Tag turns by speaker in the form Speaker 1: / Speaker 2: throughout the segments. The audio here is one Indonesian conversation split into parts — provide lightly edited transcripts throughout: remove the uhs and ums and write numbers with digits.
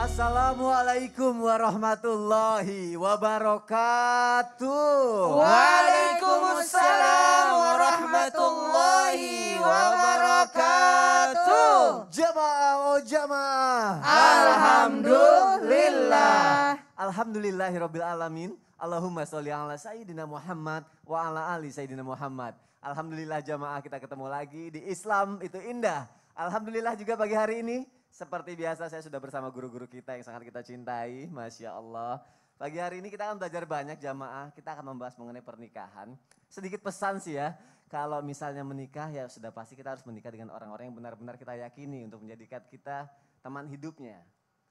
Speaker 1: Assalamualaikum warahmatullahi wabarakatuh.
Speaker 2: Waalaikumsalam warahmatullahi wabarakatuh.
Speaker 1: Jamaah oh jamaah.
Speaker 2: Alhamdulillah.
Speaker 1: Alhamdulillahirabbil alamin. Allahumma sholli ala sayyidina Muhammad wa ala ali sayyidina Muhammad. Alhamdulillah jamaah, kita ketemu lagi di Islam itu indah. Alhamdulillah juga pagi hari ini seperti biasa saya sudah bersama guru-guru kita yang sangat kita cintai. Masya Allah. Pagi hari ini kita akan belajar banyak jamaah. Kita akan membahas mengenai pernikahan. Sedikit pesan sih ya. Kalau misalnya menikah ya sudah pasti kita harus menikah dengan orang-orang yang benar-benar kita yakini untuk menjadikan kita teman hidupnya.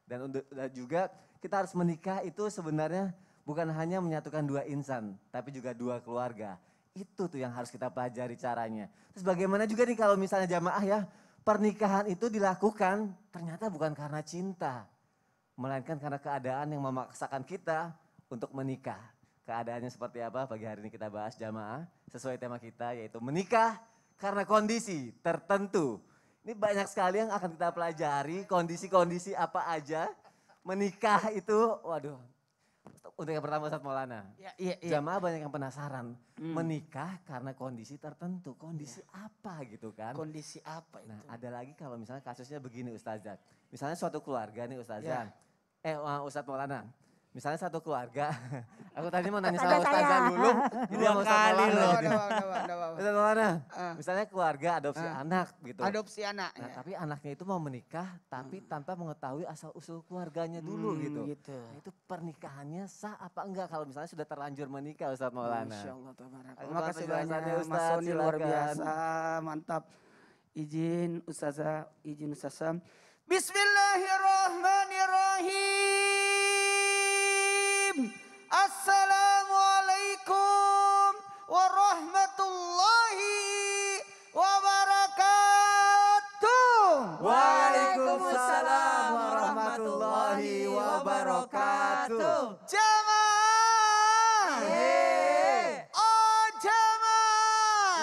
Speaker 1: Dan juga kita harus menikah itu sebenarnya bukan hanya menyatukan dua insan. Tapi juga dua keluarga. Itu tuh yang harus kita pelajari caranya. Terus bagaimana juga nih kalau misalnya jamaah ya. Pernikahan itu dilakukan ternyata bukan karena cinta. Melainkan karena keadaan yang memaksakan kita untuk menikah. Keadaannya seperti apa? Pagi hari ini kita bahas jamaah. Sesuai tema kita yaitu menikah karena kondisi tertentu. Ini banyak sekali yang akan kita pelajari. Kondisi-kondisi apa aja. Menikah itu, waduh. Untuk yang pertama Ustadz Maulana.
Speaker 2: Iya.
Speaker 1: Jamaah banyak yang penasaran. Menikah karena kondisi tertentu. Kondisi apa gitu kan.
Speaker 2: Kondisi apa itu?
Speaker 1: Nah ada lagi kalau misalnya kasusnya begini Ustazah. Misalnya suatu keluarga nih Ustazah. Ustadz Maulana. Misalnya satu keluarga. Aku tadi mau nanya sama Ustazah dulu. Ini sama Ustadz Maulana. Ustadz Maulana. Misalnya keluarga adopsi anak gitu.
Speaker 2: Adopsi anak.
Speaker 1: Nah tapi anaknya itu mau menikah tapi tanpa mengetahui asal usul keluarganya dulu gitu. Nah, itu pernikahannya sah apa enggak kalau misalnya sudah terlanjur menikah Ustadz Maulana.
Speaker 2: Masya Allah.
Speaker 1: Terima
Speaker 2: kasih banyak Mas Soni, luar biasa. Mantap. Izin Ustazah. Bismillahirrahmanirrahim. Assalamualaikum warahmatullahi wabarakatuh.
Speaker 1: Waalaikumsalam warahmatullahi wabarakatuh.
Speaker 2: Jamaah. Oh jamaah.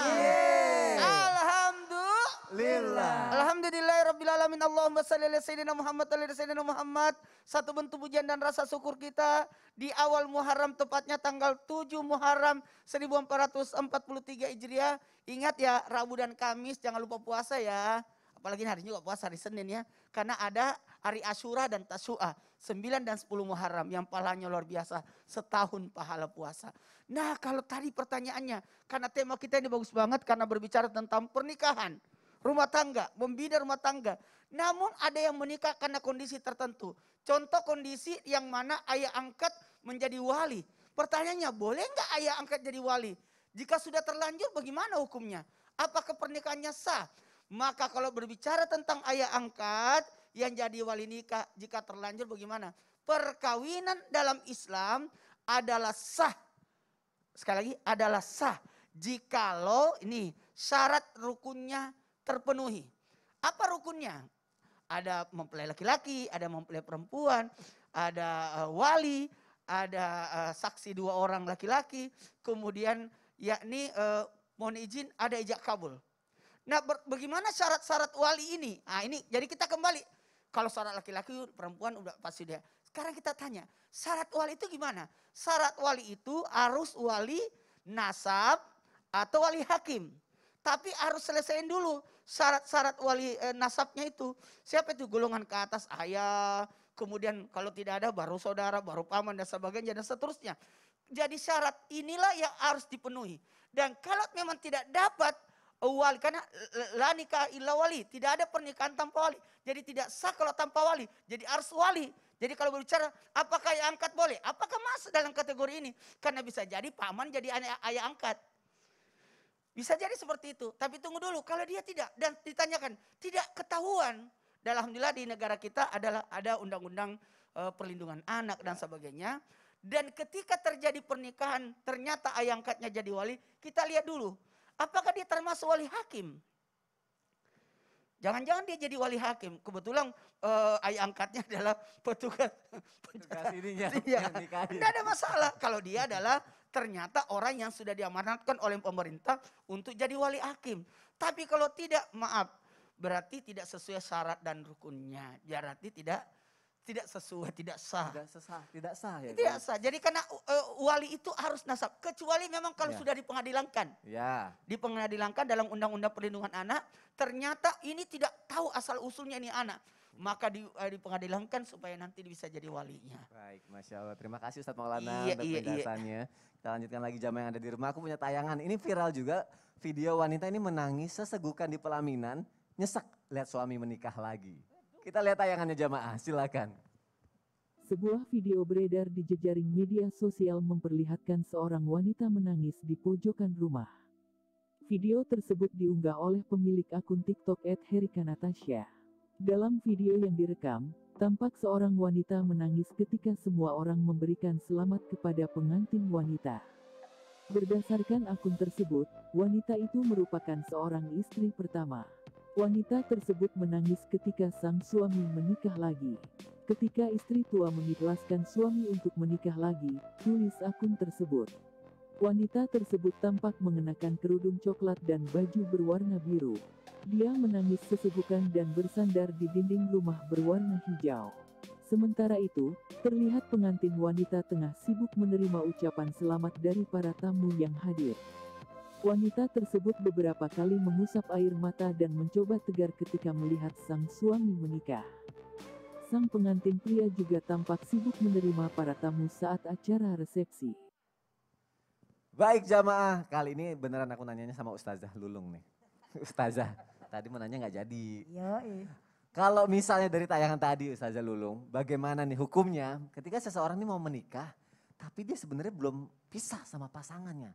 Speaker 1: Lillah.
Speaker 2: Alhamdulillahirrabbilalamin. Allahumma salli ala sayyidina Muhammad ala sayyidina Muhammad. Satu bentuk pujian dan rasa syukur kita di awal Muharram, tepatnya tanggal 7 Muharram 1443 Hijriah. Ingat ya, Rabu dan Kamis jangan lupa puasa ya. Apalagi hari ini juga puasa, hari Senin ya. Karena ada hari Asyura dan Tasyu'ah. 9 dan 10 Muharram yang pahalanya luar biasa. Setahun pahala puasa. Nah kalau tadi pertanyaannya, karena tema kita ini bagus banget karena berbicara tentang pernikahan. Rumah tangga, membina rumah tangga. Namun ada yang menikah karena kondisi tertentu. Contoh kondisi yang mana ayah angkat menjadi wali. Pertanyaannya, boleh nggak ayah angkat jadi wali? Jika sudah terlanjur bagaimana hukumnya? Apakah pernikahannya sah? Maka kalau berbicara tentang ayah angkat yang jadi wali nikah, jika terlanjur bagaimana? Perkawinan dalam Islam adalah sah. Sekali lagi, adalah sah. Jikalau ini syarat rukunnya terpenuhi. Apa rukunnya? Ada mempelai laki-laki, ada mempelai perempuan, ada wali, ada saksi 2 orang laki-laki, kemudian yakni mohon izin ada ijab kabul. Nah bagaimana syarat-syarat wali ini? Nah ini jadi kita kembali. Kalau syarat laki-laki perempuan udah pasti dia. Sekarang kita tanya, syarat wali itu gimana? Syarat wali itu harus wali nasab atau wali hakim. Tapi harus selesaiin dulu syarat-syarat wali nasabnya itu. Siapa itu? Golongan ke atas ayah, kemudian kalau tidak ada baru saudara, baru paman dan sebagainya dan seterusnya. Jadi syarat inilah yang harus dipenuhi. Dan kalau memang tidak dapat wali, karena la nikah illa wali, tidak ada pernikahan tanpa wali. Jadi tidak sah kalau tanpa wali, jadi harus wali. Jadi kalau berbicara apakah ayah angkat boleh? Apakah masuk dalam kategori ini? Karena bisa jadi paman jadi ayah angkat. Bisa jadi seperti itu, tapi tunggu dulu kalau dia tidak dan ditanyakan tidak ketahuan. Dan alhamdulillah di negara kita ada undang-undang perlindungan anak dan sebagainya. Dan ketika terjadi pernikahan ternyata ayah angkatnya jadi wali, kita lihat dulu apakah dia termasuk wali hakim. Jangan-jangan dia jadi wali hakim. Kebetulan ayah angkatnya adalah petugas
Speaker 1: ininya.
Speaker 2: Tidak ada masalah kalau dia adalah ternyata orang yang sudah diamanatkan oleh pemerintah untuk jadi wali hakim. Tapi kalau tidak, maaf, berarti tidak sesuai syarat dan rukunnya. Berarti tidak Tidak sesuai, tidak sah.
Speaker 1: Tidak sah ya.
Speaker 2: Tidak sah. Jadi karena wali itu harus nasab. Kecuali memang kalau
Speaker 1: Ya.
Speaker 2: sudah dipengadilankan.
Speaker 1: Ya.
Speaker 2: Dipengadilankan dalam undang-undang perlindungan anak. Ternyata ini tidak tahu asal usulnya ini anak. Maka dipengadilankan supaya nanti bisa jadi walinya.
Speaker 1: Baik, Masya Allah. Terima kasih Ustadz Maulana
Speaker 2: Iya,
Speaker 1: untuk
Speaker 2: iya, iya.
Speaker 1: penjelasannya. Kita lanjutkan lagi jamaah yang ada di rumah. Aku punya tayangan. Ini viral juga. Video wanita ini menangis sesegukan di pelaminan. Nyesek lihat suami menikah lagi. Kita lihat tayangannya jamaah. Silakan.
Speaker 3: Sebuah video beredar di jejaring media sosial memperlihatkan seorang wanita menangis di pojokan rumah. Video tersebut diunggah oleh pemilik akun TikTok @herikanatasha. Dalam video yang direkam, tampak seorang wanita menangis ketika semua orang memberikan selamat kepada pengantin wanita. Berdasarkan akun tersebut, wanita itu merupakan seorang istri pertama. Wanita tersebut menangis ketika sang suami menikah lagi. Ketika istri tua mengikhlaskan suami untuk menikah lagi, tulis akun tersebut. Wanita tersebut tampak mengenakan kerudung coklat dan baju berwarna biru. Dia menangis sesegukan dan bersandar di dinding rumah berwarna hijau. Sementara itu, terlihat pengantin wanita tengah sibuk menerima ucapan selamat dari para tamu yang hadir. Wanita tersebut beberapa kali mengusap air mata dan mencoba tegar ketika melihat sang suami menikah. Sang pengantin pria juga tampak sibuk menerima para tamu saat acara resepsi.
Speaker 1: Baik jamaah, kali ini beneran aku nanyanya sama Ustazah Lulung nih. Ustazah, tadi mau nanya nggak jadi. Kalau misalnya dari tayangan tadi Ustazah Lulung, bagaimana nih hukumnya ketika seseorang ini mau menikah, tapi dia sebenarnya belum pisah sama pasangannya.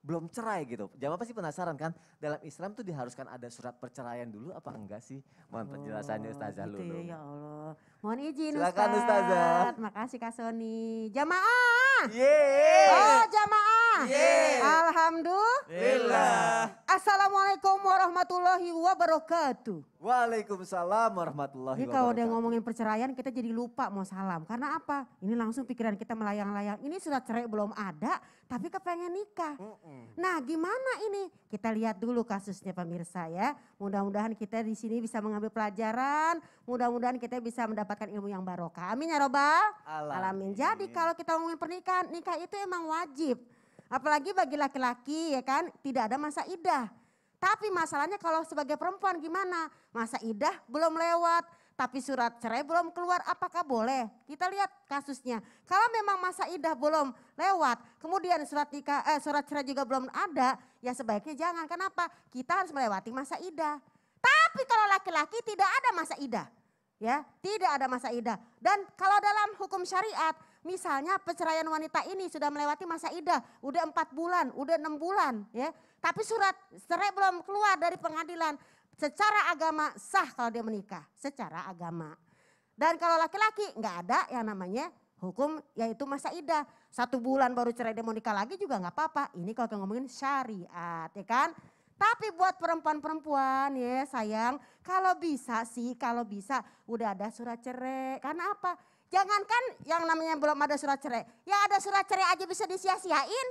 Speaker 1: Belum cerai gitu. Jamaah pasti penasaran kan, dalam Islam tuh diharuskan ada surat perceraian dulu apa enggak sih? Mohon penjelasannya Ustazah
Speaker 4: gitu
Speaker 1: Lulung.
Speaker 4: ya Allah. Mohon izin
Speaker 1: Silakan, Ustazah.
Speaker 4: Makasih Kak Soni. Jamaah.
Speaker 1: Yeay.
Speaker 4: Oh jamaah.
Speaker 1: Yeay.
Speaker 4: Alhamdulillah. Assalamualaikum warahmatullahi wabarakatuh.
Speaker 1: Waalaikumsalam warahmatullahi
Speaker 4: Ini kalau udah
Speaker 1: wabarakatuh.
Speaker 4: ngomongin perceraian kita jadi lupa mau salam. Karena apa? Ini langsung pikiran kita melayang-layang. Ini surat cerai belum ada tapi kepengen nikah. Nah gimana ini? Kita lihat dulu kasusnya pemirsa ya. Mudah-mudahan kita di sini bisa mengambil pelajaran. Mudah-mudahan kita bisa mendapatkan ilmu yang barokah. Amin ya robbal alamin. Jadi kalau kita ngomongin pernikahan, nikah itu emang wajib. Apalagi bagi laki-laki ya kan, tidak ada masa idah. Tapi masalahnya kalau sebagai perempuan gimana? Masa idah belum lewat, tapi surat cerai belum keluar, apakah boleh? Kita lihat kasusnya. Kalau memang masa idah belum lewat, kemudian surat cerai juga belum ada, ya sebaiknya jangan. Kenapa? Kita harus melewati masa idah. Tapi kalau laki-laki tidak ada masa idah. Ya, tidak ada masa idah. Dan kalau dalam hukum syariat, misalnya perceraian wanita ini sudah melewati masa idah, udah 4 bulan, udah 6 bulan, ya. Tapi surat cerai belum keluar dari pengadilan. Secara agama sah kalau dia menikah, secara agama. Dan kalau laki-laki nggak ada yang namanya hukum yaitu masa idah. 1 bulan baru cerai dia mau nikah lagi juga nggak apa-apa. Ini kalau kita ngomongin syariat, ya kan? Tapi buat perempuan-perempuan ya sayang, kalau bisa udah ada surat cerai. Karena apa? Jangankan yang namanya belum ada surat cerai, ya ada surat cerai aja bisa disia-siain.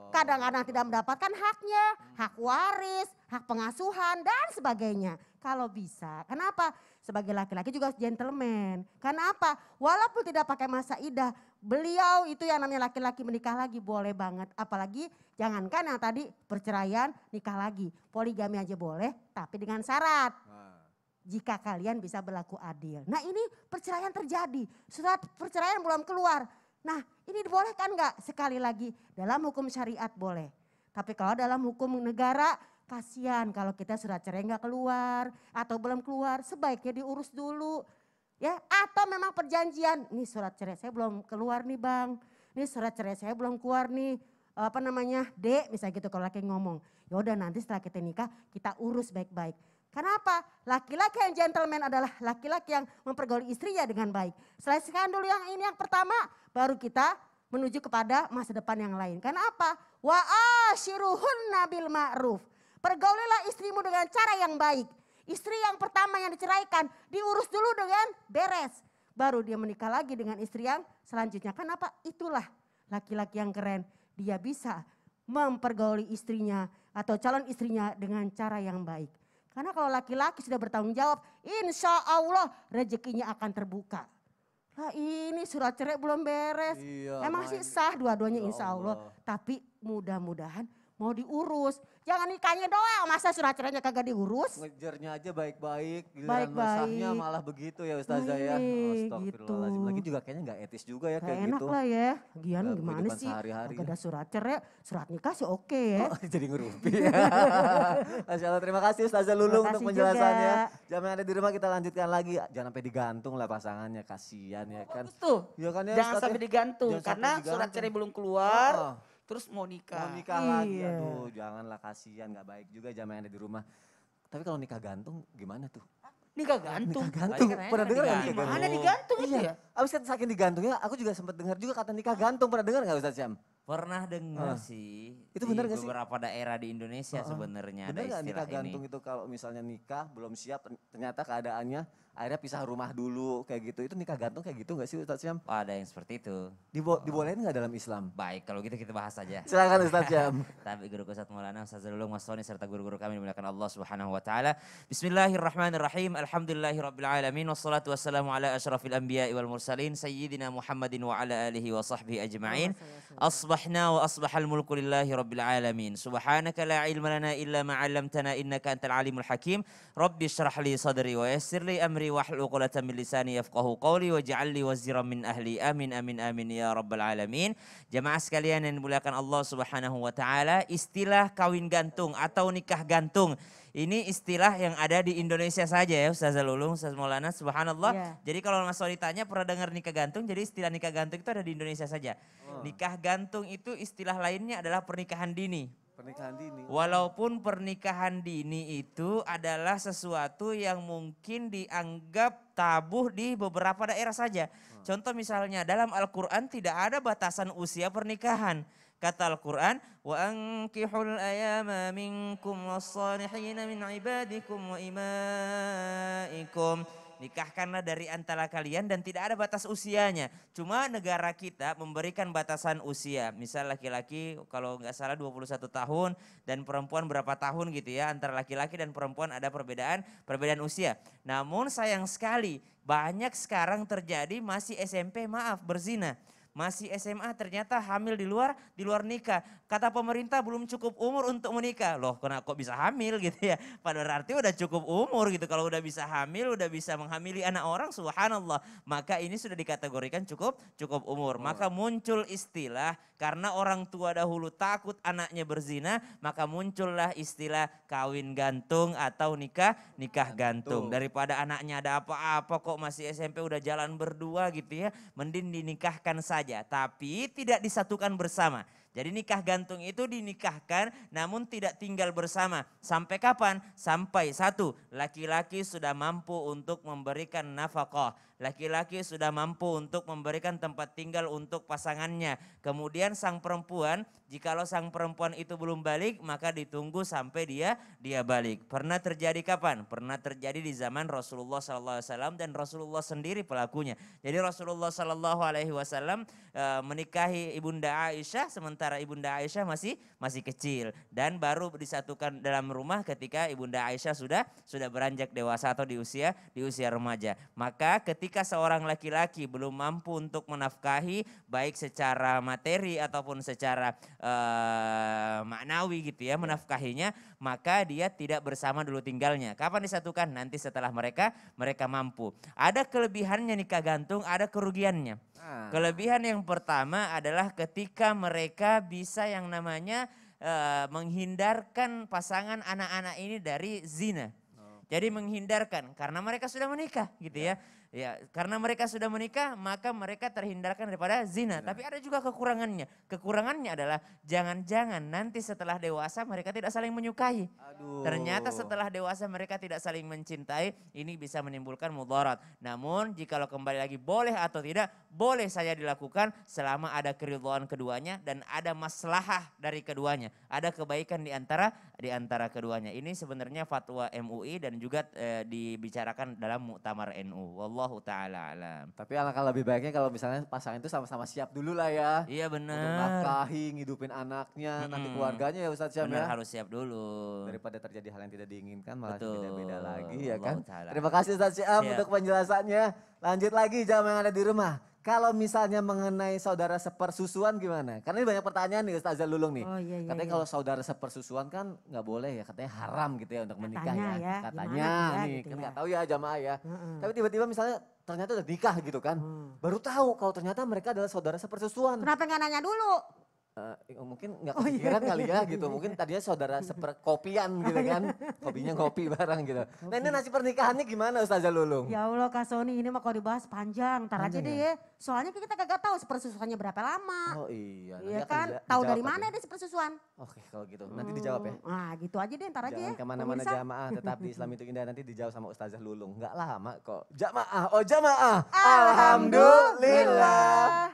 Speaker 4: Kadang-kadang tidak mendapatkan haknya, hak waris, hak pengasuhan dan sebagainya. Kalau bisa, kenapa? Sebagai laki-laki juga harus gentleman. Karena apa? Walaupun tidak pakai masa idah, beliau itu yang namanya laki-laki menikah lagi boleh banget. Apalagi jangankan yang tadi perceraian nikah lagi. Poligami aja boleh tapi dengan syarat. Jika kalian bisa berlaku adil. Nah ini perceraian terjadi, surat perceraian belum keluar. Nah ini dibolehkan nggak? Sekali lagi dalam hukum syariat boleh. Tapi kalau dalam hukum negara kasihan kalau kita surat cerai nggak keluar atau belum keluar, sebaiknya diurus dulu. Ya, atau memang perjanjian, nih surat cerai saya belum keluar nih bang, nih surat cerai saya belum keluar nih, Dek, misalnya gitu kalau laki ngomong. Ya udah nanti setelah kita nikah kita urus baik-baik. Kenapa? Laki-laki yang gentleman adalah laki-laki yang mempergauli istrinya dengan baik. Selesaikan dulu yang ini yang pertama, baru kita menuju kepada masa depan yang lain. Karena apa? Wa ashiruhunna bil ma'ruf. Pergaulilah istrimu dengan cara yang baik. Istri yang pertama yang diceraikan diurus dulu dengan beres. Baru dia menikah lagi dengan istri yang selanjutnya. Kenapa? Itulah laki-laki yang keren. Dia bisa mempergauli istrinya atau calon istrinya dengan cara yang baik. Karena kalau laki-laki sudah bertanggung jawab, insya Allah rezekinya akan terbuka. Lah ini surat cerai belum beres.
Speaker 1: Iya,
Speaker 4: Emang sih
Speaker 1: main.
Speaker 4: sah dua-duanya
Speaker 1: Ya
Speaker 4: insya Allah.
Speaker 1: Allah.
Speaker 4: Tapi mudah-mudahan mau diurus. Jangan nikahnya doang, masa surat cerainya kagak diurus?
Speaker 1: Ngejarnya aja baik-baik, giliran
Speaker 4: Baik-baik.
Speaker 1: mesahnya malah begitu ya Ustazah ya.
Speaker 4: ini,
Speaker 1: Astagfirullahaladzim.
Speaker 4: gitu.
Speaker 1: Lagi juga kayaknya nggak etis juga ya
Speaker 4: Gak
Speaker 1: kayak
Speaker 4: enak
Speaker 1: gitu.
Speaker 4: lah ya. Gian
Speaker 1: Dalam
Speaker 4: gimana
Speaker 1: kehidupan
Speaker 4: sih?
Speaker 1: sehari-hari
Speaker 4: Kagak
Speaker 1: ya.
Speaker 4: ada surat cerai, surat nikah sih oke ya.
Speaker 1: Oh, jadi ngerumpi. Masya Allah, terima kasih Ustazah Lulung untuk
Speaker 4: kasih
Speaker 1: penjelasannya.
Speaker 4: juga.
Speaker 1: Jam yang ada di rumah kita lanjutkan lagi. Jangan sampai digantung lah pasangannya, kasihan ya kan.
Speaker 2: Bagus tuh.
Speaker 1: Ya kan ya
Speaker 2: Jangan
Speaker 1: Ustaz
Speaker 2: sampai
Speaker 1: ya?
Speaker 2: digantung
Speaker 1: Jangan
Speaker 2: karena
Speaker 1: sampai
Speaker 2: surat
Speaker 1: digantung.
Speaker 2: cerai belum keluar,
Speaker 1: Oh,
Speaker 2: terus mau nikah.
Speaker 1: mau nikah lagi,
Speaker 4: Iya.
Speaker 1: aduh janganlah kasihan, nggak baik juga jam yang ada di rumah. Tapi kalau nikah gantung gimana tuh?
Speaker 2: Nikah gantung.
Speaker 1: Nikah gantung,
Speaker 5: Tadi katanya
Speaker 1: pernah dengar nggak nikah
Speaker 5: digantung.
Speaker 1: gantung?
Speaker 2: Mana digantung itu
Speaker 1: Iya,
Speaker 2: ya?
Speaker 1: abis kan saking digantungnya, aku juga sempat dengar juga kata nikah gantung, pernah dengar nggak Ustaz Syam?
Speaker 5: Pernah dengar
Speaker 1: Ah.
Speaker 5: sih.
Speaker 1: Itu
Speaker 5: di
Speaker 1: benar nggak sih?
Speaker 5: beberapa daerah di Indonesia sebenarnya ada
Speaker 1: Bener nggak nikah
Speaker 5: istilah
Speaker 1: gantung
Speaker 5: ini.
Speaker 1: itu kalau misalnya nikah belum siap, ternyata keadaannya akhirnya pisah rumah dulu kayak gitu, itu nikah gantung kayak gitu nggak sih Ustaz Syam?
Speaker 5: Oh, ada yang seperti itu.
Speaker 1: Dibolehin nggak dalam Islam?
Speaker 5: Baik, kalau gitu kita bahas saja.
Speaker 1: Silakan Ustaz Syam.
Speaker 5: Tapi guru Ustaz Maulana Ustaz Lulung Mas Soni serta guru-guru kami dimuliakan Allah Subhanahu wa taala. Bismillahirrahmanirrahim. Alhamdulillahirabbil alamin wassalatu wassalamu ala asyrafil anbiya'i wal mursalin sayyidina Muhammadin wa ala alihi wa sahbihi ajma'in. Asbahna wa asbahal mulku lillahi rabbil alamin. Subhanaka la ilma lana illa ma 'allamtana innaka antal alimul hakim. Rabbi shrah li sadri wa yassir li amri wahlul 'uqdatam min lisani yafqahu qawli waj'al li waziran min ahli. Amin amin amin ya rabbal alamin. Jamaah sekalian yang dimuliakan Allah Subhanahu wa taala, istilah kawin gantung atau nikah gantung ini istilah yang ada di Indonesia saja ya Ustazah Lulung, Ustaz Maulana, subhanallah.
Speaker 4: Iya.
Speaker 5: Jadi kalau Mas Soni tanya pernah dengar nikah gantung, jadi istilah nikah gantung itu ada di Indonesia saja. Nikah gantung itu istilah lainnya adalah pernikahan dini.
Speaker 1: Pernikahan dini.
Speaker 5: Walaupun pernikahan dini itu adalah sesuatu yang mungkin dianggap tabuh di beberapa daerah saja. Contoh misalnya dalam Al-Quran tidak ada batasan usia pernikahan. Kata Al-Quran, wa ankihul ayama minkum was-salihina min ibadikum wa imaikum. Nikahkanlah dari antara kalian dan tidak ada batas usianya. Cuma negara kita memberikan batasan usia. Misal laki-laki kalau nggak salah 21 tahun dan perempuan berapa tahun gitu ya. Antara laki-laki dan perempuan ada perbedaan usia. Namun sayang sekali banyak sekarang terjadi masih SMP berzina. Masih SMA ternyata hamil di luar nikah. Kata pemerintah belum cukup umur untuk menikah. Loh kok bisa hamil gitu ya. Pada berarti udah cukup umur gitu. Kalau udah bisa hamil, udah bisa menghamili anak orang, subhanallah. Maka ini sudah dikategorikan cukup umur. Maka muncul istilah karena orang tua dahulu takut anaknya berzina. Maka muncullah istilah kawin gantung atau nikah gantung. Daripada anaknya ada apa-apa kok masih SMP udah jalan berdua gitu ya. Mending dinikahkan saja. Tapi tidak disatukan bersama. Jadi nikah gantung itu dinikahkan namun tidak tinggal bersama. Sampai kapan? Sampai satu, laki-laki sudah mampu untuk memberikan nafkah. Laki-laki sudah mampu untuk memberikan tempat tinggal untuk pasangannya. Kemudian sang perempuan, jikalau sang perempuan itu belum balik maka ditunggu sampai dia balik. Pernah terjadi kapan? Pernah terjadi di zaman Rasulullah SAW dan Rasulullah sendiri pelakunya. Jadi Rasulullah SAW menikahi Ibunda Aisyah sementara Ibunda Aisyah masih kecil dan baru disatukan dalam rumah ketika Ibunda Aisyah sudah beranjak dewasa atau di usia remaja. Maka ketika seorang laki-laki belum mampu untuk menafkahi baik secara materi ataupun secara maknawi gitu ya menafkahinya, maka dia tidak bersama dulu tinggalnya. Kapan disatukan? Nanti setelah mereka mampu. Ada kelebihannya nikah gantung, ada kerugiannya. Kelebihan yang pertama adalah ketika mereka bisa yang namanya menghindarkan pasangan anak-anak ini dari zina. Jadi menghindarkan karena mereka sudah menikah gitu ya. Ya, karena mereka sudah menikah maka mereka terhindarkan daripada zina. Tapi ada juga kekurangannya. Kekurangannya adalah jangan-jangan nanti setelah dewasa mereka tidak saling menyukai. Ternyata setelah dewasa mereka tidak saling mencintai, ini bisa menimbulkan mudarat. Namun jikalau kembali lagi boleh atau tidak, boleh saja dilakukan selama ada keridhaan keduanya dan ada maslahah dari keduanya. Ada kebaikan di antara keduanya. Ini sebenarnya fatwa MUI dan juga dibicarakan dalam Muktamar NU. Wallahu Wallahu taala alam.
Speaker 1: Tapi alangkah lebih baiknya kalau misalnya pasangan itu sama-sama siap dulu lah ya.
Speaker 5: Iya
Speaker 1: Untuk
Speaker 5: benar.
Speaker 1: nafkahi, ngidupin anaknya, nanti keluarganya ya Ustadz Syam
Speaker 5: Benar
Speaker 1: ya.
Speaker 5: harus siap dulu.
Speaker 1: Daripada terjadi hal yang tidak diinginkan malah
Speaker 5: Betul.
Speaker 1: beda-beda lagi ya kan.
Speaker 5: Allahu ta'ala.
Speaker 1: Terima kasih Ustadz Syam
Speaker 5: Siap.
Speaker 1: untuk penjelasannya. Lanjut lagi jamaah yang ada di rumah. Kalau misalnya mengenai saudara sepersusuan gimana? Karena ini banyak pertanyaan nih Ustazah Lulung nih.
Speaker 4: Oh iya, iya,
Speaker 1: Katanya
Speaker 4: iya.
Speaker 1: kalau saudara sepersusuan kan nggak boleh ya, katanya haram gitu ya untuk menikah
Speaker 4: Katanya
Speaker 1: ya.
Speaker 4: ya,
Speaker 1: Katanya
Speaker 4: gimana dia
Speaker 1: nih,
Speaker 4: gitu
Speaker 1: kan
Speaker 4: ya.
Speaker 1: nggak tahu ya jamaah ya.
Speaker 4: Heeh.
Speaker 1: Tapi tiba-tiba misalnya ternyata udah nikah gitu kan. Baru tahu kalau ternyata mereka adalah saudara sepersusuan.
Speaker 4: Kenapa nggak nanya dulu?
Speaker 1: Mungkin nggak kepikiran kali ya gitu. Mungkin tadinya saudara seperkopian gitu kan. Kopinya ngopi bareng gitu. Nah ini nasib pernikahannya gimana Ustazah Lulung?
Speaker 4: Ya Allah Kak Sony, ini mah kalau dibahas panjang, ntar aja
Speaker 1: Panjang
Speaker 4: deh ya. Soalnya kita kagak tahu sepersusuannya berapa lama.
Speaker 1: Oh iya. nanti
Speaker 4: Iya
Speaker 1: akan
Speaker 4: kan? Tahu
Speaker 1: dijawab
Speaker 4: dari
Speaker 1: nanti.
Speaker 4: mana deh sepersusuan?
Speaker 1: Oke kalau gitu nanti dijawab ya.
Speaker 4: Nah gitu aja deh, ntar aja
Speaker 1: Jangan
Speaker 4: ya.
Speaker 1: kemana-mana
Speaker 4: pemirsa.
Speaker 1: jamaah, tetap di Islam itu Indah nanti dijawab sama Ustazah Lulung. Nggak lama kok. Jamaah, oh jamaah.
Speaker 4: Alhamdulillah.